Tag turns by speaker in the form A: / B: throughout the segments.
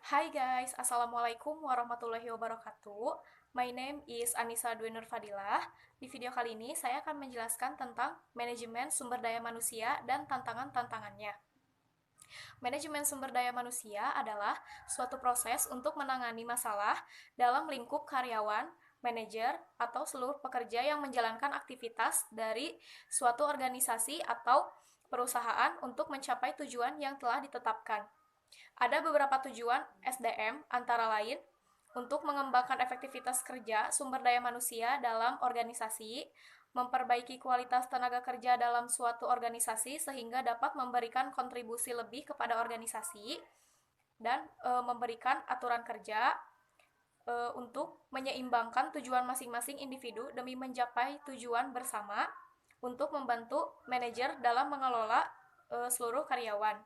A: Hi guys, Assalamualaikum warahmatullahi wabarakatuh. My name is Anissa Dwi Nur Fadilah. Di video kali ini saya akan menjelaskan tentang manajemen sumber daya manusia dan tantangan-tantangannya. Manajemen sumber daya manusia adalah suatu proses untuk menangani masalah dalam lingkup karyawan, manajer, atau seluruh pekerja yang menjalankan aktivitas dari suatu organisasi atau perusahaan untuk mencapai tujuan yang telah ditetapkan. Ada beberapa tujuan SDM, antara lain untuk mengembangkan efektivitas kerja sumber daya manusia dalam organisasi, memperbaiki kualitas tenaga kerja dalam suatu organisasi sehingga dapat memberikan kontribusi lebih kepada organisasi, dan memberikan aturan kerja untuk menyeimbangkan tujuan masing-masing individu demi mencapai tujuan bersama untuk membantu manajer dalam mengelola seluruh karyawan.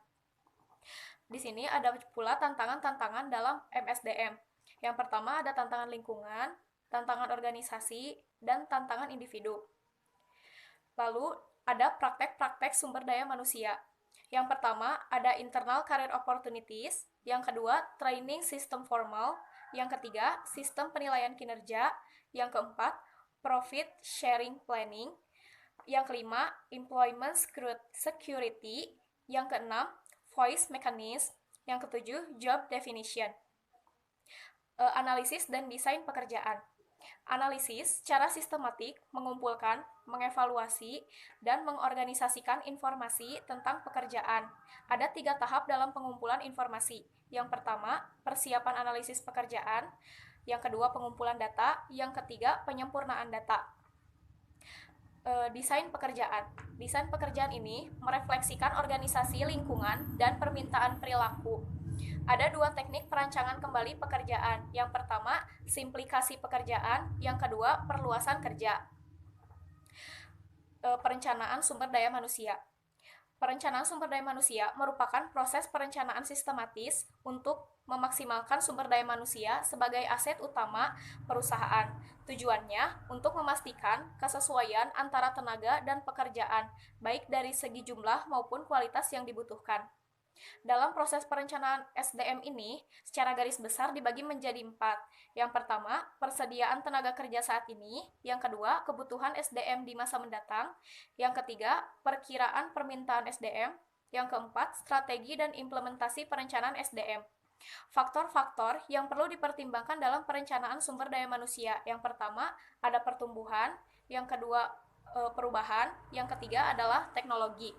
A: Di sini ada pula tantangan-tantangan dalam MSDM. Yang pertama ada tantangan lingkungan, tantangan organisasi, dan tantangan individu. Lalu ada praktek-praktek sumber daya manusia. Yang pertama ada internal career opportunities, yang kedua training system formal, yang ketiga sistem penilaian kinerja, yang keempat profit sharing planning, yang kelima employment security, yang keenam voice mechanism, yang ketujuh job definition. Analisis dan desain pekerjaan. Analisis secara sistematik mengumpulkan, mengevaluasi, dan mengorganisasikan informasi tentang pekerjaan. Ada 3 tahap dalam pengumpulan informasi. Yang pertama, persiapan analisis pekerjaan. Yang kedua, pengumpulan data. Yang ketiga, penyempurnaan data. Desain pekerjaan. Desain pekerjaan ini merefleksikan organisasi lingkungan dan permintaan perilaku. Ada 2 teknik perancangan kembali pekerjaan. Yang pertama, simplikasi pekerjaan. Yang kedua, perluasan kerja. Perencanaan sumber daya manusia. Perencanaan sumber daya manusia merupakan proses perencanaan sistematis untuk memaksimalkan sumber daya manusia sebagai aset utama perusahaan. Tujuannya untuk memastikan kesesuaian antara tenaga dan pekerjaan, baik dari segi jumlah maupun kualitas yang dibutuhkan. Dalam proses perencanaan SDM ini, secara garis besar dibagi menjadi 4. Yang pertama, persediaan tenaga kerja saat ini. Yang kedua, kebutuhan SDM di masa mendatang. Yang ketiga, perkiraan permintaan SDM. Yang keempat, strategi dan implementasi perencanaan SDM. Faktor-faktor yang perlu dipertimbangkan dalam perencanaan sumber daya manusia. Yang pertama, ada pertumbuhan. Yang kedua, perubahan. Yang ketiga adalah teknologi.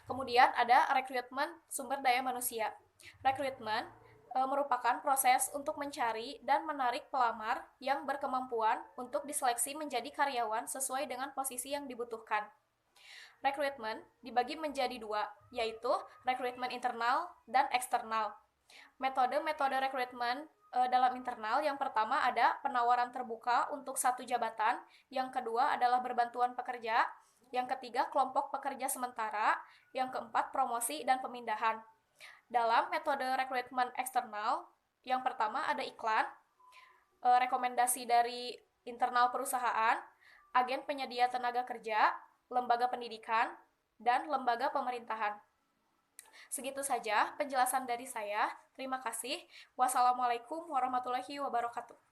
A: Kemudian ada rekrutmen sumber daya manusia. Rekrutmen merupakan proses untuk mencari dan menarik pelamar yang berkemampuan untuk diseleksi menjadi karyawan sesuai dengan posisi yang dibutuhkan. Rekrutmen dibagi menjadi 2, yaitu rekrutmen internal dan eksternal. Metode-metode rekrutmen dalam internal, yang pertama ada penawaran terbuka untuk satu jabatan, yang kedua adalah berbantuan pekerja, yang ketiga kelompok pekerja sementara, yang keempat promosi dan pemindahan. Dalam metode rekrutmen eksternal, yang pertama ada iklan, rekomendasi dari internal perusahaan, agen penyedia tenaga kerja, lembaga pendidikan, dan lembaga pemerintahan. Segitu saja penjelasan dari saya. Terima kasih. Wassalamualaikum warahmatullahi wabarakatuh.